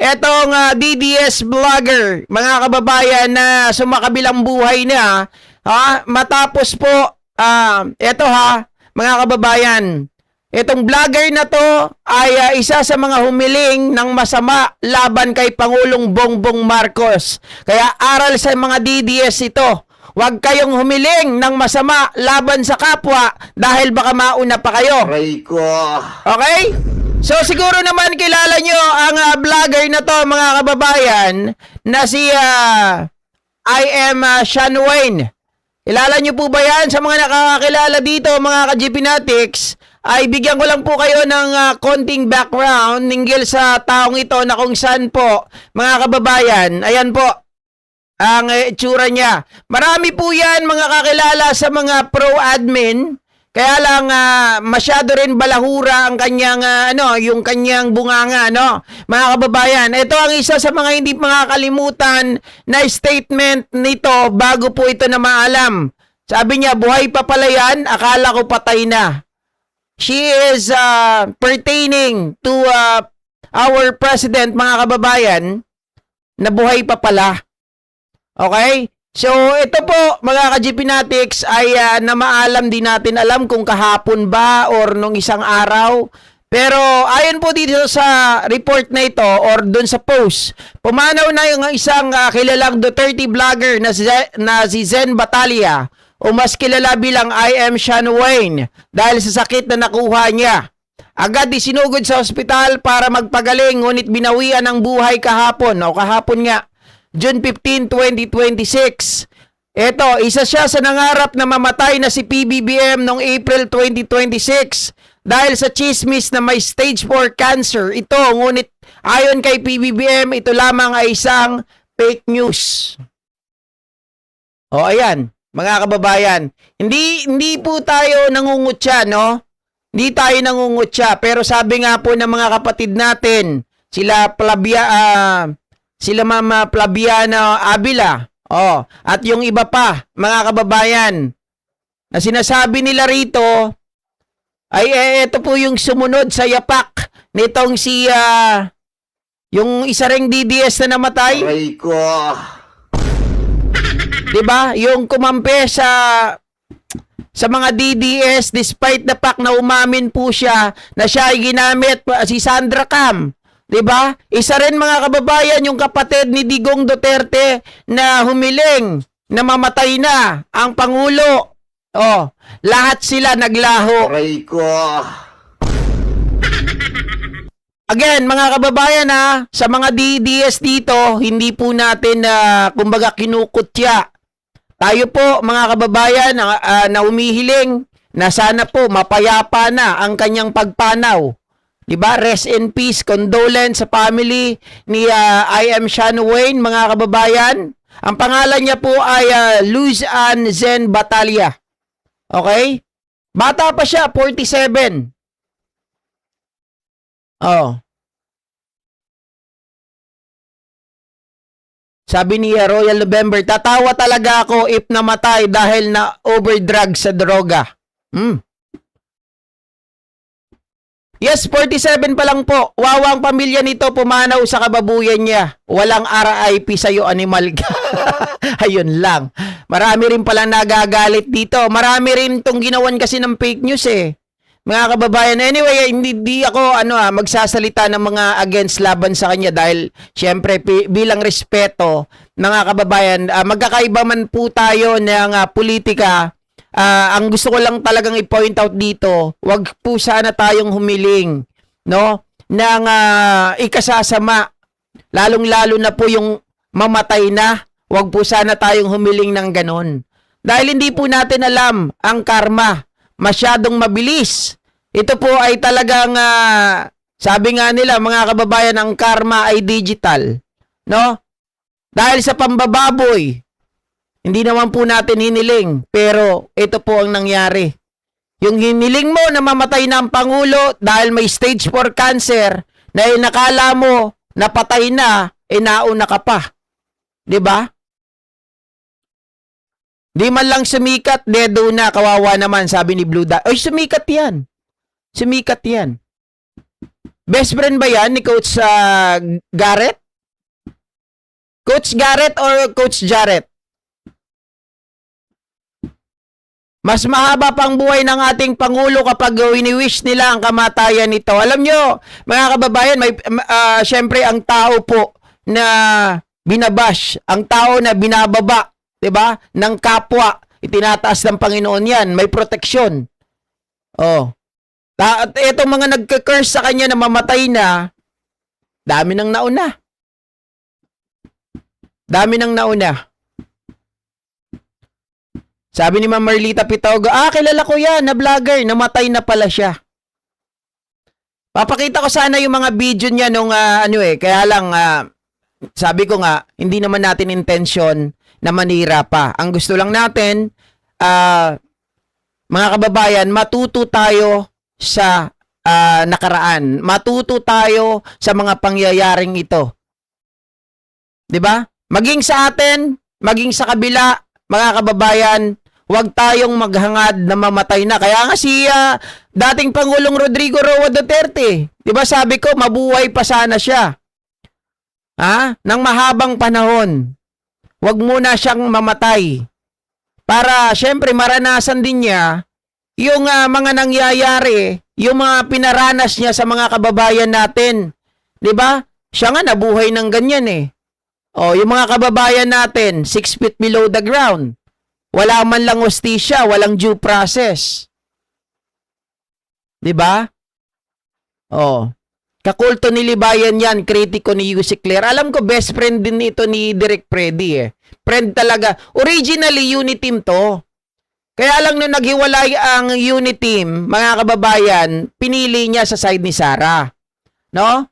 etong DDS vlogger, mga kababayan na sumakabilang buhay na, matapos po, eto mga kababayan, itong vlogger na to ay isa sa mga humiling ng masama laban kay Pangulong Bongbong Marcos. Kaya aral sa mga DDS ito, huwag kayong humiling ng masama laban sa kapwa dahil baka mauna pa kayo. Rico. Okay? So siguro naman kilala nyo ang vlogger na to, mga kababayan, na si I am Sean Wayne. Kilala nyo po ba yan? Sa mga nakakakilala dito, mga ka-GPnatics, ay bigyan ko lang po kayo ng konting background hinggil sa taong ito na kung saan po, mga kababayan, ayan po ang itsura niya. Marami po yan mga kakilala sa mga pro-admin. Kaya lang masyado rin balahura ang kanyang yung kanyang bunganga, mga kababayan. Ito ang isa sa mga hindi makakalimutan na statement nito bago po ito na maalam. Sabi niya, buhay pa pala yan, akala ko patay na. She is pertaining to our president, mga kababayan, na buhay pa pala. Okay? So, ito po, mga ka-GPnatics, ay na maalam din natin alam kung kahapon ba or nung isang araw. Pero, ayon po dito sa report na ito or dun sa post, pumanaw na yung isang kilalang Duterte vlogger na si Zen Batalya o mas kilala bilang I am Sean Wayne dahil sa sakit na nakuha niya. Agad isinugod sa ospital para magpagaling ngunit binawian ang buhay kahapon nga. June 15, 2026. Ito, isa siya sa nangarap na mamatay na si PBBM noong April 2026 dahil sa chismis na may stage 4 cancer. Ito, ngunit ayon kay PBBM, ito lamang ay isang fake news. O, ayan, mga kababayan. Hindi po tayo nangungutya, no? Hindi tayo nangungutya. Pero sabi nga po ng mga kapatid natin, sila Mama Flaviana Avila. At yung iba pa, mga kababayan, na sinasabi nila rito, ay ito po yung sumunod sa yapak nitong si, yung isa ring DDS na namatay. Rico. Diba? Yung kumampi sa mga DDS despite the fact na umamin po siya na siya ay ginamit, si Sandra Cam. Diba? Isa rin mga kababayan yung kapatid ni Digong Duterte na humiling na mamatay na ang Pangulo. Lahat sila naglaho. Rico. Again, mga kababayan sa mga DDS dito, hindi po natin kumbaga kinukutya. Tayo po mga kababayan na umihiling na sana po mapayapa na ang kanyang pagpanaw. Diba? Rest in peace, condolence sa family ni I am Sean Wayne, mga kababayan. Ang pangalan niya po ay Luz Ann Zen Batalya. Okay? Bata pa siya, 47. Sabi ni Royal November, tatawa talaga ako if namatay dahil na overdrug sa droga. Yes, 47 pa lang po. Wawang pamilya nito pumanaw sa kababuyan niya. Walang RIP sa'yo, animal ka. Ayun lang. Marami rin palang nagagalit dito. Marami rin itong ginawan kasi ng fake news Mga kababayan, anyway, hindi ako magsasalita ng mga against laban sa kanya dahil syempre bilang respeto, mga kababayan, magkakaiba man po tayo ng politika. Ang gusto ko lang talagang i-point out dito, wag po sana tayong humiling, ng ikasasama. Lalong-lalo na po yung mamatay na, wag po sana tayong humiling ng ganon. Dahil hindi po natin alam ang karma, masyadong mabilis. Ito po ay talagang, sabi nga nila mga kababayan, ang karma ay digital. Dahil sa pambababoy, hindi naman po natin hiniling, pero ito po ang nangyari. Yung hiniling mo na mamatay na ang Pangulo dahil may stage 4 cancer, na nakala mo napatay na, nauna ka pa. Diba? Di man lang sumikat, dedo na, kawawa naman, sabi ni Blue Dot. Ay, sumikat yan. Sumikat yan. Best friend ba yan ni Coach Garrett? Coach Garrett or Coach Jarrett? Mas mahaba pang buhay ng ating Pangulo kapag wini-wish nila ang kamatayan nito. Alam nyo, mga kababayan, syempre ang tao po na binabash, ang tao na binababa, 'di ba? Ng kapwa, itinataas ng Panginoon 'yan, may proteksyon. Oh. At itong mga nagka-curse sa kanya na mamatay na, dami nang nauna. Dami nang nauna. Sabi ni Ma'am Marlita Pitogo, kilala ko yan, na vlogger, namatay na pala siya. Papakita ko sana yung mga video niya nung kaya lang, sabi ko nga, hindi naman natin intensyon na manira pa. Ang gusto lang natin, mga kababayan, matuto tayo sa nakaraan. Matuto tayo sa mga pangyayaring ito. 'Di ba? Maging sa atin, maging sa kabila, mga kababayan, huwag tayong maghangad na mamatay na. Kaya nga si dating Pangulong Rodrigo Roa Duterte, 'di ba sabi ko, mabuhay pa sana siya. Nang mahabang panahon. Huwag muna siyang mamatay. Para syempre maranasan din niya yung mga nangyayari, yung mga pinaranas niya sa mga kababayan natin. 'Di ba? Siya nga nabuhay ng ganyan eh. Yung mga kababayan natin, 6 feet below the ground. Wala man lang hustisya, walang due process. 'Di ba? Kakulto ni Libayan yan, kritiko ni Yusik Claire. Alam ko, best friend din ito ni Direk Freddy eh. Friend talaga. Originally, unit team to. Kaya lang nung naghiwalay ang unit team, mga kababayan, pinili niya sa side ni Sara. No?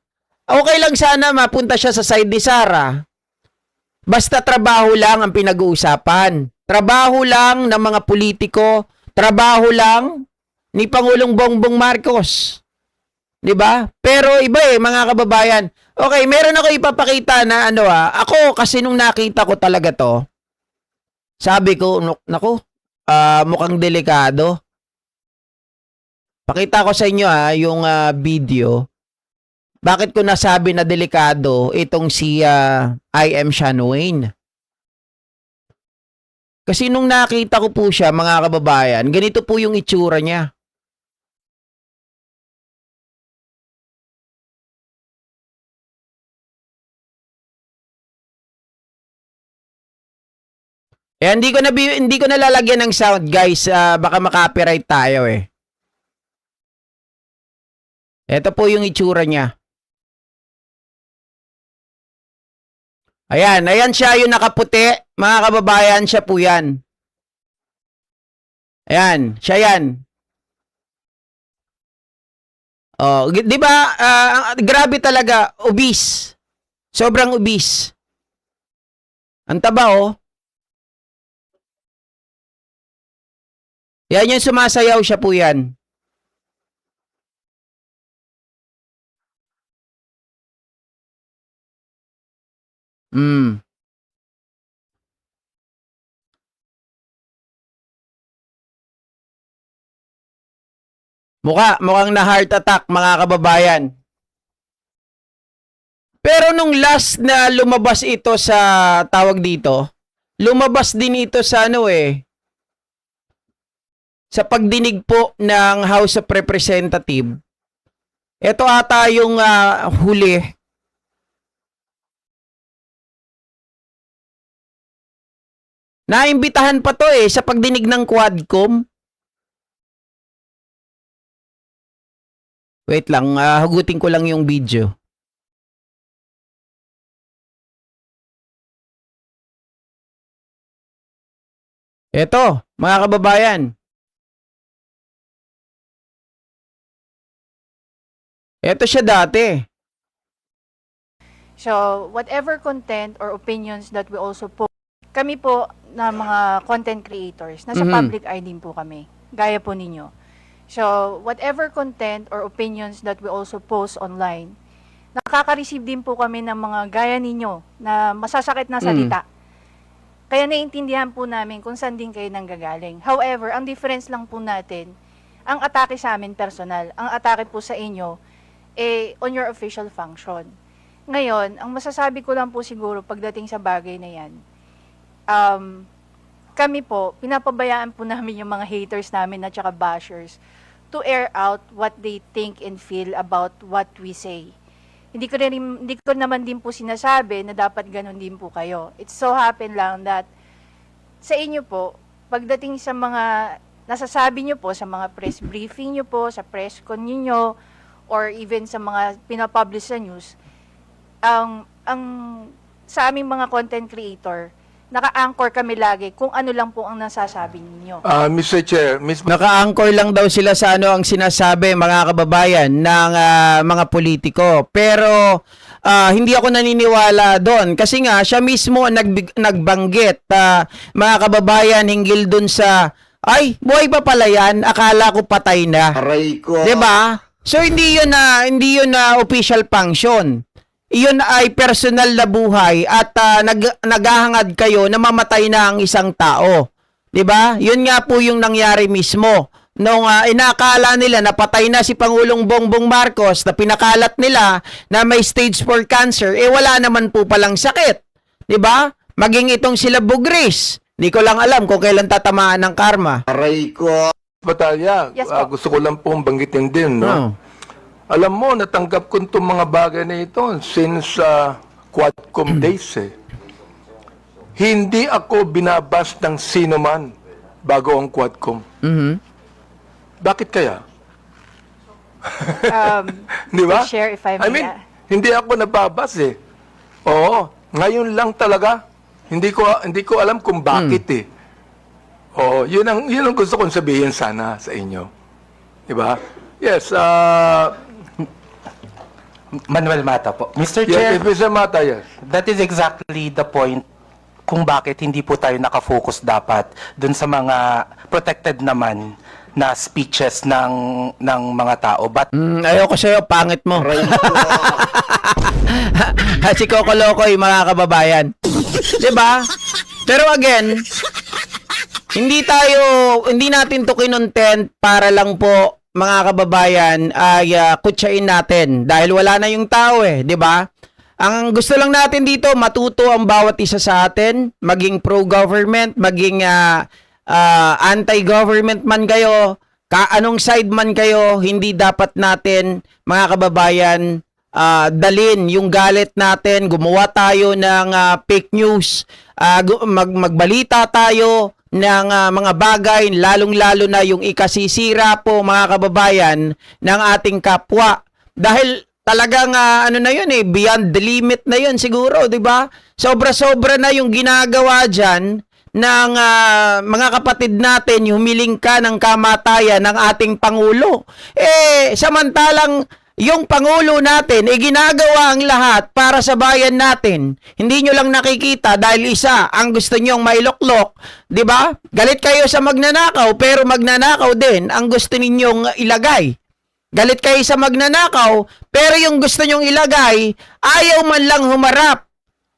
Okay lang sana mapunta siya sa side ni Sara. Basta trabaho lang ang pinag-uusapan. Trabaho lang ng mga politiko. Trabaho lang ni Pangulong Bongbong Marcos. 'Di ba? Pero iba mga kababayan. Okay, meron ako ipapakita na ako kasi nung nakita ko talaga to, sabi ko, naku, mukhang delikado. Pakita ko sa inyo yung video. Bakit ko nasabi na delikado itong si I.M. Shawn Wayne? Kasi nung nakita ko po siya, mga kababayan, ganito po yung itsura niya. Hindi ko nalalagyan ng sound, guys. Baka makapiright tayo eh. Ito po yung itsura niya. Ayan siya yung nakaputi. Mga kababayan, siya po yan. Ayan, siya yan. Di ba? Grabe talaga, obese. Sobrang obese. Ang taba Yan yung sumasayaw, siya po yan. Mukhang na heart attack, mga kababayan. Pero nung last na lumabas ito sa tawag dito, lumabas din ito sa sa pagdinig po ng House of Representative. Ito ata yung huli. Naimbitahan pa to sa pagdinig ng Quadcom. Wait lang, hugutin ko lang yung video. Ito, mga kababayan. Ito siya dati. So, whatever content or opinions that we also post, kami po na mga content creators, nasa public eye din po kami, gaya po ninyo. So, whatever content or opinions that we also post online, nakaka-receive din po kami ng mga gaya ninyo na masasakit na salita. Kaya naiintindihan po namin kung saan din kayo nanggagaling. However, ang difference lang po natin, ang atake sa amin personal, ang atake po sa inyo, on your official function. Ngayon, ang masasabi ko lang po siguro pagdating sa bagay na yan, kami po, pinapabayaan po namin yung mga haters namin at saka bashers to air out what they think and feel about what we say. Hindi ko naman din po sinasabi na dapat ganun din po kayo. It so happen lang that sa inyo po, pagdating sa mga nasasabi nyo po, sa mga press briefing nyo po, sa press con nyo, or even sa mga pinapublish sa news, ang sa aming mga content creator, naka-anchor kami lagi kung ano lang po ang nasasabi ninyo. Mr. Chair, Naka-anchor lang daw sila sa ano ang sinasabi, mga kababayan, ng mga politiko. Pero hindi ako naniniwala doon kasi nga siya mismo ang nagbanggit, mga kababayan, hinggil doon sa ay, buhay pa pala yan, akala ko patay na. aray ko. 'Di ba? So hindi 'yun na official function. Iyon ay personal na buhay at naghahangad kayo na mamatay na ang isang tao. 'Di ba? 'Yun nga po yung nangyari mismo. Nung inakala nila na patay na si Pangulong Bongbong Marcos, na pinakalat nila na may stage 4 cancer, wala naman po palang sakit. 'Di ba? Maging itong sila Bugris. Hindi ko lang alam kung kailan tatamaan ng karma. Aray ko. Batalya, Yes, po. gusto ko lang pong banggitin din, no? Oh. Alam mo, natanggap ko itong mga bagay na ito since Quadcom days, eh. Hindi ako binabas ng sino man bago ang Quadcom. Mhm. Bakit kaya? Di ba? Share if I may. I mean, hindi ako nababas, eh. Oo, ngayon lang talaga. Hindi ko alam kung bakit, eh. Oo, yun ang gusto kong sabihin sana sa inyo. Di ba? Yes, Manuel Mata po. Mr. yes, Chair, if Mr. Mata, yes. that is exactly the point kung bakit hindi po tayo nakafocus dapat dun sa mga protected naman na speeches ng mga tao. But Ayoko sa'yo, pangit mo. Si Coco Locoy, mga kababayan. 'Di ba? Pero again, hindi natin to kinontent para lang po, mga kababayan, ay kutsain natin dahil wala na yung tao, 'di ba? Ang gusto lang natin dito, matuto ang bawat isa sa atin, maging pro-government, maging anti-government man kayo, anong side man kayo, hindi dapat natin, mga kababayan, dalin yung galit natin, gumawa tayo ng fake news, magbalita tayo ng mga bagay, lalong-lalo na yung ikasisira po, mga kababayan, ng ating kapwa. Dahil talagang ano na yun, beyond the limit na yun siguro, 'di ba? Sobra-sobra na yung ginagawa diyan ng mga kapatid natin, humiling ka ng kamatayan ng ating Pangulo. Samantalang yung Pangulo natin, ginagawa ang lahat para sa bayan natin. Hindi nyo lang nakikita dahil isa, ang gusto nyong mailoklok. 'Di ba? Galit kayo sa magnanakaw, pero magnanakaw din ang gusto ninyong ilagay. Galit kayo sa magnanakaw, pero yung gusto nyong ilagay, ayaw man lang humarap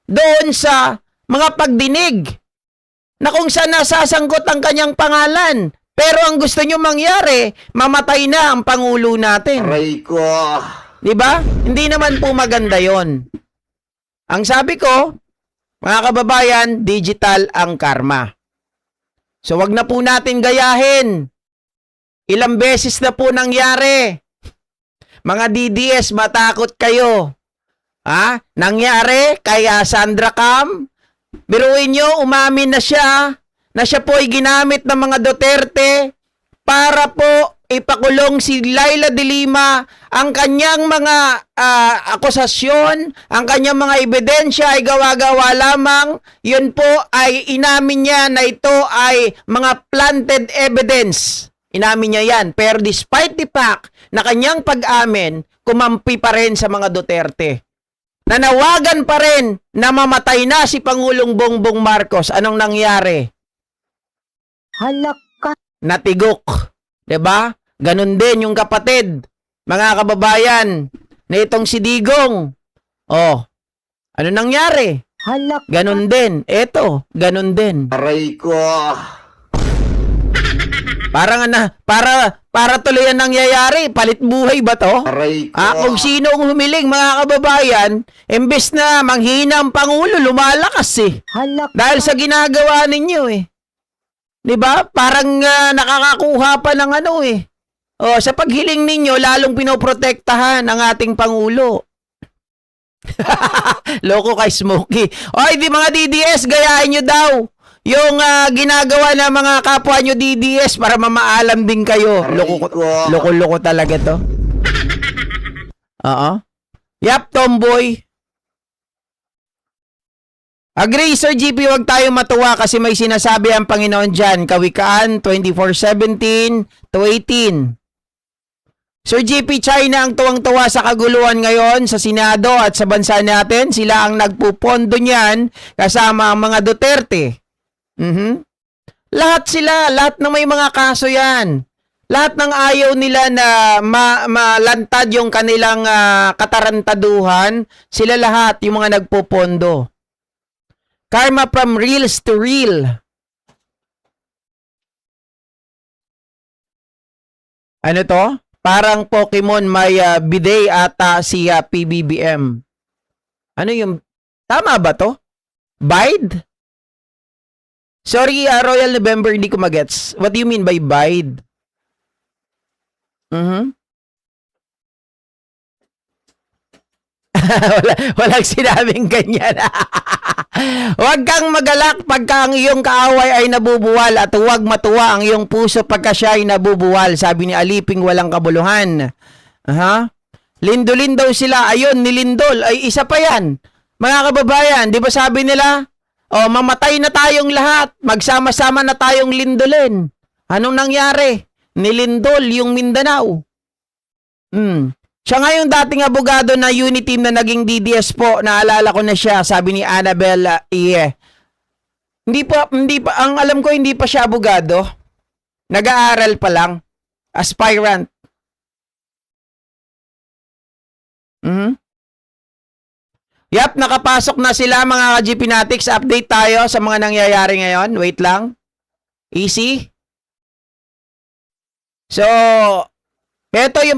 doon sa mga pagdinig na kung saan nasasangkot ang kanyang pangalan. Pero ang gusto nyo mangyari, mamatay na ang Pangulo natin. Aray ko. Diba? Hindi naman po maganda yon. Ang sabi ko, mga kababayan, digital ang karma. So wag na po natin gayahin. Ilang beses na po nangyari. Mga DDS, matakot kayo. Nangyari kay Sandra Cam. Biruin nyo, umamin na siya po ay ginamit ng mga Duterte para po ipakulong si Laila de Lima. Ang kanyang mga akusasyon, ang kanyang mga ebidensya ay gawa-gawa lamang. Yun po ay inamin niya na ito ay mga planted evidence. Inamin niya yan. Pero despite the fact na kanyang pag-amin, kumampi pa rin sa mga Duterte. Nanawagan pa rin na mamatay na si Pangulong Bongbong Marcos. Anong nangyari? Halak ka. Natigok. 'Di ba? Ganun din yung kapatid, mga kababayan, na itong si Digong. Oh. Ano nangyari? Halak. Ganun din. Eto, ganun din. Aray ko. Para tuloy ang nangyayari, palit buhay ba to? Kung sino ang humiling, mga kababayan, imbes na manghina ang Pangulo, lumalakas eh. Hala Dahil sa ginagawa ninyo eh. 'Di ba? Parang nakakakuha pa ng ano eh. O, sa paghiling ninyo, lalong pinoprotektahan ang ating Pangulo. Loko kay Smokey. Oy, di mga DDS, gayahin nyo daw yung ginagawa ng mga kapwa nyo DDS para mamaalam din kayo. Loko talaga to. Oo. Yap, tomboy. Agree, Sir GP, huwag tayo matuwa kasi may sinasabi ang Panginoon dyan. Kawikaan 24:17-18. Sir GP, China ang tuwang-tuwa sa kaguluhan ngayon sa Senado at sa bansa natin. Sila ang nagpupondo niyan kasama ang mga Duterte. Lahat na may mga kaso yan. Lahat ng ayaw nila na malantad yung kanilang katarantaduhan, sila lahat yung mga nagpupondo. Karma from reals to real. Ano to? Parang Pokemon may bidet ata si PBBM. Ano yung... Tama ba to? Bide? Sorry, Royal November, hindi ko magets. What do you mean by bide? Walang sinabing ganyan. Huwag kang magalak pagka ang iyong kaaway ay nabubuwal at huwag matuwa ang iyong puso pagka siya ay nabubuwal, sabi ni Aliping walang kabuluhan. Lindolin daw sila. Ayun, nilindol. Ay, isa pa yan. Mga kababayan, di ba sabi nila, mamatay na tayong lahat. Magsama-sama na tayong lindolin. Anong nangyari? Nilindol yung Mindanao. Siya nga yung dating abogado na unit team na naging DDS po. Naalala ko na siya, sabi ni Annabelle Iye. Hindi pa, ang alam ko hindi pa siya abogado. Nag-aaral pa lang. Aspirant. Yap, nakapasok na sila mga ka-GP Natics. Update tayo sa mga nangyayari ngayon. Wait lang. Easy. So, eto yung